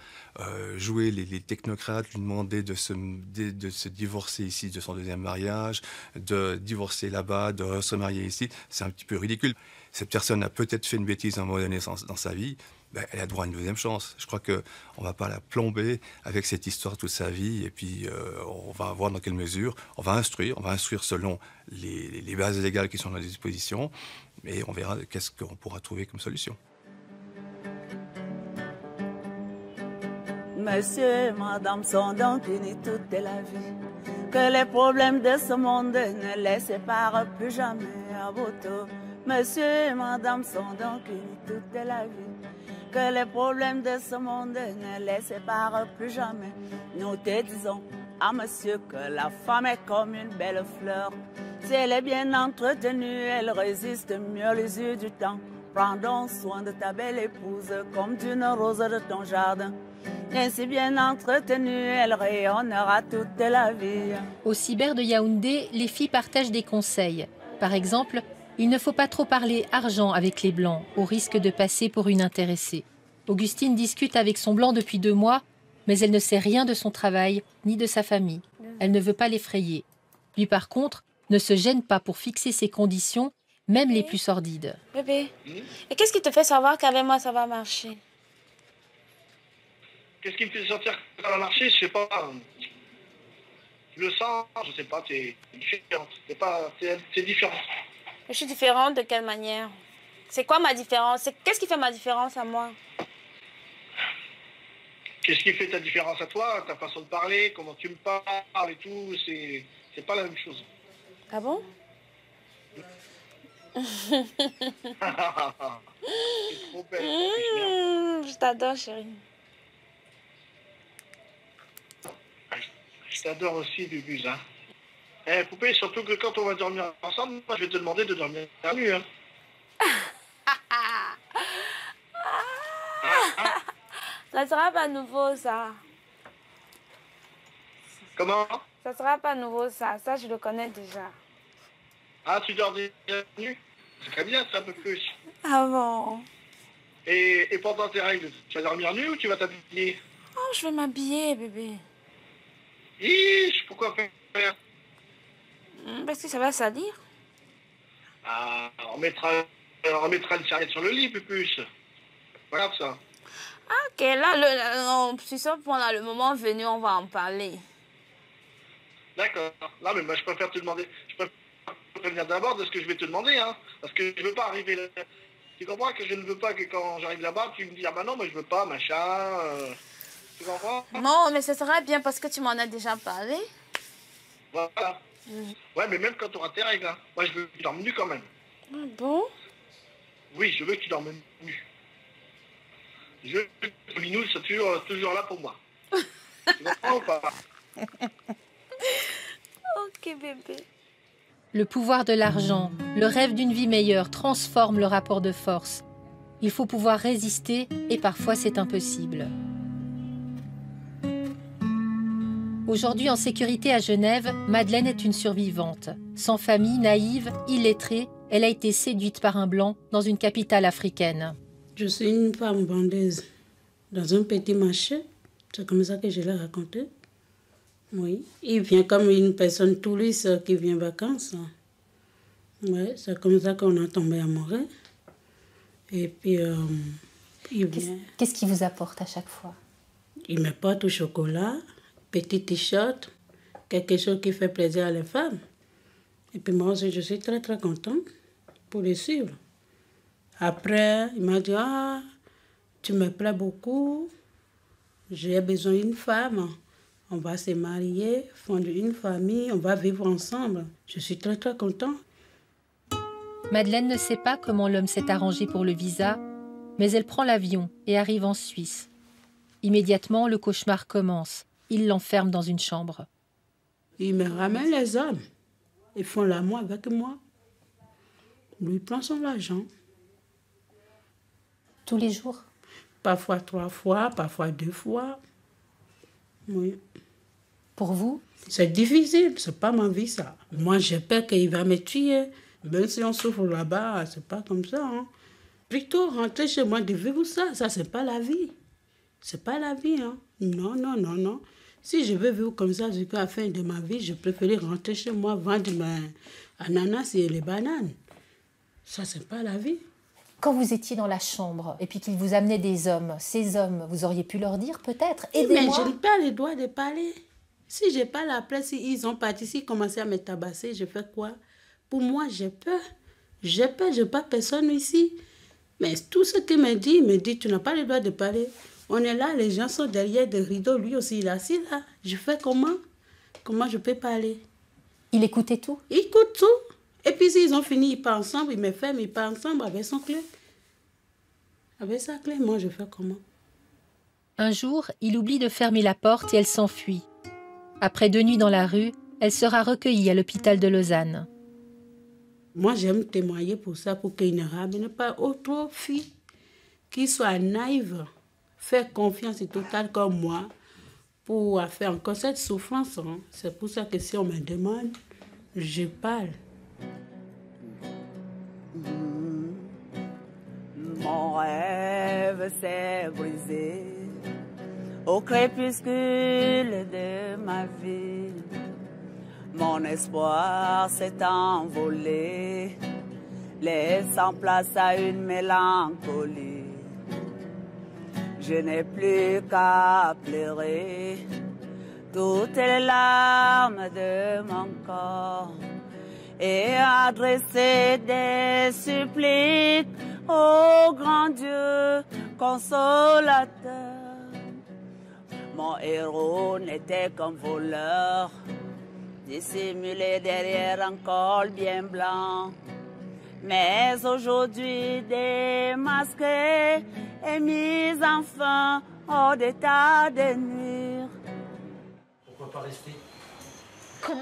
jouer les technocrates, lui demander de se divorcer ici de son deuxième mariage, de divorcer là-bas, de se marier ici. C'est un petit peu ridicule. Cette personne a peut-être fait une bêtise à un moment donné dans sa vie. Ben, elle a droit à une deuxième chance. Je crois qu'on ne va pas la plomber avec cette histoire toute sa vie. Et puis, on va voir dans quelle mesure. On va instruire selon les bases légales qui sont à disposition. Et on verra qu'est-ce qu'on pourra trouver comme solution. Monsieur et madame sont donc unis toute la vie. Que les problèmes de ce monde ne les séparent plus jamais à Boto. Monsieur et madame sont donc unis toute la vie. Que les problèmes de ce monde ne les séparent plus jamais. Nous te disons à monsieur que la femme est comme une belle fleur. Si elle est bien entretenue, elle résiste mieux aux yeux du temps. Prends donc soin de ta belle épouse comme d'une rose de ton jardin. Ainsi bien entretenue, elle rayonnera toute la vie. Au cyber de Yaoundé, les filles partagent des conseils. Par exemple, il ne faut pas trop parler argent avec les blancs, au risque de passer pour une intéressée. Augustine discute avec son blanc depuis 2 mois, mais elle ne sait rien de son travail ni de sa famille. Elle ne veut pas l'effrayer. Lui, par contre, ne se gêne pas pour fixer ses conditions, même les plus sordides. Bébé, et qu'est-ce qui te fait savoir qu'avec moi ça va marcher? Qu'est-ce qui me fait sentir que ça va marcher? Je sais pas. Je le sens, je sais pas, c'est différent. C'est différent. Je suis différente de quelle manière? C'est quoi ma différence? Qu'est-ce qui fait ma différence à moi? Qu'est-ce qui fait ta différence à toi? Ta façon de parler, comment tu me parles et tout, c'est pas la même chose. Ah bon? C'est trop belle. Je t'adore, chérie. Je t'adore aussi, Bubuse, hein. Eh, poupée, surtout que quand on va dormir ensemble, moi, je vais te demander de dormir à nu, hein. Ça sera pas nouveau, ça. Comment? Ça sera pas nouveau, ça. Ça, je le connais déjà. Ah, tu dors déjà nu? C'est très bien, ça, un peu plus. Ah bon? Et pendant tes règles, tu vas dormir nu ou tu vas t'habiller? Oh, je vais m'habiller, bébé. Pourquoi faire? Parce que ça va salir. Ah, on mettra une serviette sur le lit, Pupus. Voilà ça. Ok, là, sur ce point-là, le moment venu, on va en parler. D'accord. Là, mais moi, je préfère te demander. Je préfère te prévenir d'abord de ce que je vais te demander, hein. Parce que je veux pas arriver là. Tu comprends que je ne veux pas que quand j'arrive là-bas, tu me dis, ah bah non, mais je veux pas, machin. Tu comprends? Non, mais ce serait bien parce que tu m'en as déjà parlé. Voilà. Ouais, mais même quand tu auras tes règles, hein. Moi, je veux que tu dormes nu quand même. Ah bon? Oui, je veux que tu dormes nu. Je veux que Minou soit toujours là pour moi. Tu comprends ou pas? Ok, bébé. Le pouvoir de l'argent, le rêve d'une vie meilleure transforme le rapport de force. Il faut pouvoir résister et parfois c'est impossible. Aujourd'hui en sécurité à Genève, Madeleine est une survivante. Sans famille, naïve, illettrée, elle a été séduite par un blanc dans une capitale africaine. Je suis une femme vendeuse dans un petit marché. C'est comme ça que je l'ai raconté. Oui. Il vient comme une personne touriste qui vient en vacances. Oui, c'est comme ça qu'on a tombé amoureux. Et puis, il vient. Qu'est-ce qu'il vous apporte à chaque fois? Il me porte au chocolat, petit t-shirt, quelque chose qui fait plaisir à les femmes. Et puis moi aussi, je suis très très contente pour les suivre. Après, il m'a dit, ah, tu me plais beaucoup, j'ai besoin d'une femme. On va se marier, fonder une famille, on va vivre ensemble. Je suis très très contente. Madeleine ne sait pas comment l'homme s'est arrangé pour le visa, mais elle prend l'avion et arrive en Suisse. Immédiatement, le cauchemar commence. Il l'enferme dans une chambre. Il me ramène les hommes. Ils font l'amour avec moi. Lui prend son argent. Tous les jours? Parfois 3 fois, parfois 2 fois. Oui. Pour vous? C'est difficile, c'est pas ma vie ça. Moi j'ai peur qu'il va me tuer. Même si on souffre là-bas, c'est pas comme ça. Hein. Plutôt rentrer chez moi de vivre ça, c'est pas la vie. C'est pas la vie. Hein. Non, non, non, non. Si je veux vivre comme ça jusqu'à la fin de ma vie, je préfère rentrer chez moi, vendre mes ananas et les bananes. Ça, c'est pas la vie. Quand vous étiez dans la chambre et puis qu'ils vous amenaient des hommes, ces hommes, vous auriez pu leur dire peut-être, aidez-moi. Mais je n'ai pas le droit de parler. Si je parle après, s'ils ont parti, s'ils commençaient à me tabasser, je fais quoi? Pour moi, j'ai peur. J'ai peur, je n'ai pas personne ici. Mais tout ce qu'il me dit, tu n'as pas le droit de parler. On est là, les gens sont derrière des rideaux, lui aussi il est assis là. Je fais comment? Comment je peux parler? Il écoutait tout? Il écoute tout. Et puis s'ils ont fini, ils partent ensemble, ils me ferment, ils partent ensemble avec son clé. Avec sa clé, moi je fais comment? Un jour, il oublie de fermer la porte et elle s'enfuit. Après 2 nuits dans la rue, elle sera recueillie à l'hôpital de Lausanne. Moi j'aime témoigner pour ça, pour qu'il ne ramène pas autre fille qui soit naïve. Faire confiance totale comme moi pour faire encore cette souffrance. Hein. C'est pour ça que si on me demande, je parle. Mon rêve s'est brisé au crépuscule de ma vie. Mon espoir s'est envolé, laissant place à une mélancolie. Je n'ai plus qu'à pleurer toutes les larmes de mon corps et adresser des suppliques au grand Dieu consolateur. Mon héros n'était qu'un voleur, dissimulé derrière un col bien blanc. Mais aujourd'hui démasqué et mis enfin hors d'état de nuire. Pourquoi pas rester?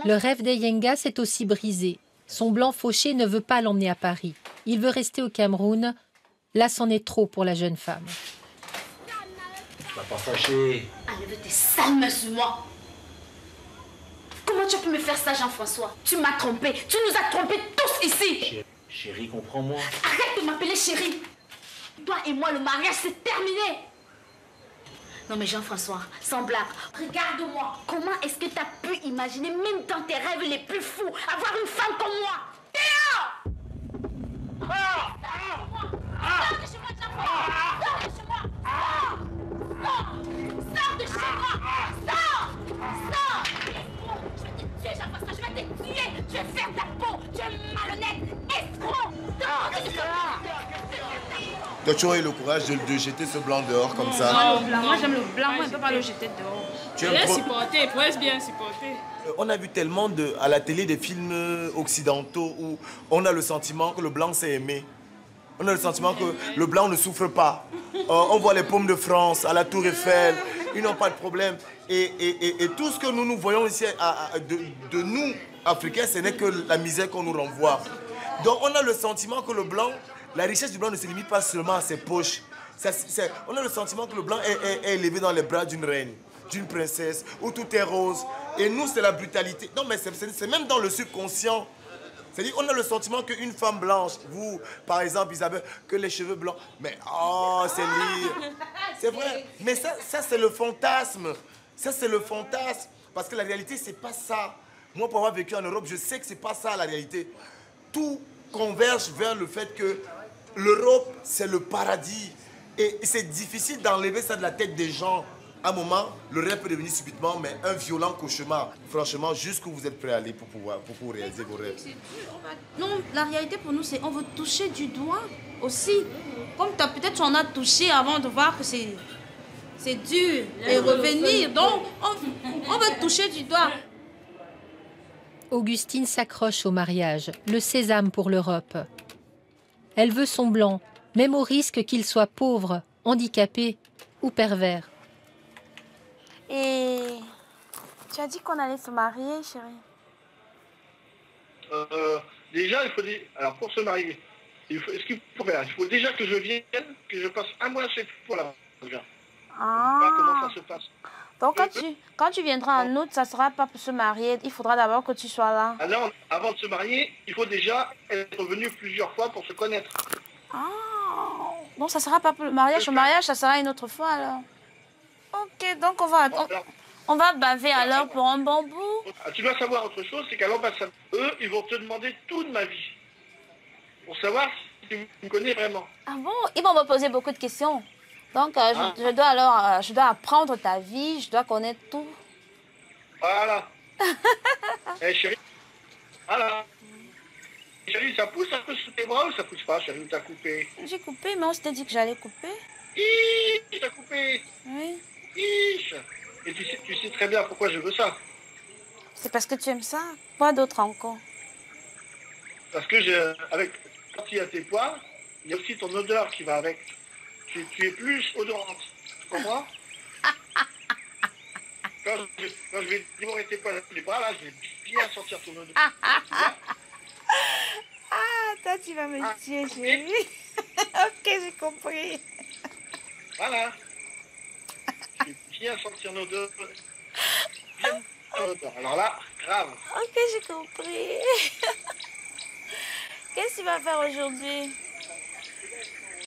Le rêve d'Eyenga s'est aussi brisé. Son blanc fauché ne veut pas l'emmener à Paris. Il veut rester au Cameroun. Là, c'en est trop pour la jeune femme. Tu vas pas fâcher. Enlève tes sales mains sur moi. Comment tu as pu me faire ça, Jean-François? Tu m'as trompé. Tu nous as trompés tous ici. Chérie, comprends-moi. Arrête de m'appeler chérie. Toi et moi, le mariage, c'est terminé. Non mais Jean-François, sans blague, regarde-moi. Comment est-ce que tu as pu imaginer, même dans tes rêves les plus fous, avoir une femme comme moi? Théo! Sors de chez moi, Jean-François! Sors de chez moi! Sors de chez moi! Sors! Je vais te tuer, Jean-François, je vais te tuer! Je vais faire ta peau! Tu es malhonnête! Escroc! Sors de chez moi! Tu as toujours eu le courage de jeter ce blanc dehors comme ça. Moi j'aime le blanc, moi je ne peux pas le jeter dehors. Tu Je aimes l'ai trop- supporté, il pourrait bien supporter. On a vu tellement à la télé des films occidentaux où on a le sentiment que le blanc s'est aimé. On a le sentiment que le blanc ne souffre pas. On voit les pommes de France à la Tour Eiffel. ils n'ont pas de problème. Et tout ce que nous voyons ici de nous, Africains, ce n'est que la misère qu'on nous renvoie. Donc on a le sentiment que le blanc, la richesse du blanc ne se limite pas seulement à ses poches. On a le sentiment que le blanc est élevé dans les bras d'une reine, d'une princesse, où tout est rose. Et nous, c'est la brutalité. Non, mais c'est même dans le subconscient. C'est-à-dire qu'on a le sentiment qu'une femme blanche, vous, par exemple, Isabelle, que les cheveux blancs, mais oh, c'est lire. C'est vrai. Mais ça c'est le fantasme. Ça, c'est le fantasme. Parce que la réalité, c'est pas ça. Moi, pour avoir vécu en Europe, je sais que c'est pas ça la réalité. Tout converge vers le fait que l'Europe, c'est le paradis. Et c'est difficile d'enlever ça de la tête des gens. À un moment, le rêve peut devenir subitement, mais un violent cauchemar. Franchement, jusqu'où vous êtes prêt à aller pour réaliser vos rêves. Non, la réalité pour nous, c'est on veut toucher du doigt aussi. Comme peut-être on a touché avant de voir que c'est dur et revenir. Donc, on veut toucher du doigt. Augustine s'accroche au mariage, le sésame pour l'Europe. Elle veut son blanc, même au risque qu'il soit pauvre, handicapé ou pervers. Et tu as dit qu'on allait se marier, chérie? Déjà, il faut dire... Alors, pour se marier, ce qu'il faut faire, il faut déjà que je vienne, que je passe un mois chez toi là. Ah. Comment ça se passe. Donc, quand tu viendras en août, ça ne sera pas pour se marier. Il faudra d'abord que tu sois là. Alors, avant de se marier, il faut déjà être venu plusieurs fois pour se connaître. Ah. Donc, ça ne sera pas pour le mariage. Le mariage, ça sera une autre fois alors. Ok, donc on va baver alors pour un bon bout. Tu dois savoir autre chose, c'est qu'à l'ambassade, eux, ils vont te demander toute ma vie. Pour savoir si tu me connais vraiment. Ah bon? Ils vont me poser beaucoup de questions. Donc, je dois apprendre ta vie, je dois connaître tout. Voilà. Chérie. Voilà. Chérie, ça pousse un peu sous tes bras ou ça pousse pas, chérie, t'as coupé? J'ai coupé, mais on s'était dit que j'allais couper. T'as coupé? Oui. Et tu sais très bien pourquoi je veux ça. C'est parce que tu aimes ça? Quoi d'autre encore? Parce que quand il y a tes poils, il y a aussi ton odeur qui va avec. Tu es plus odorante. Tu comprends? quand je vais dévorer tes poils avec les bras, là, je vais bien sentir ton odeur. Toi, tu vas me tuer, chérie. Ok, j'ai compris. Voilà. Je vais bien sentir l'odeur. Alors là, grave. Ok, j'ai compris. Qu'est-ce que tu vas faire aujourd'hui?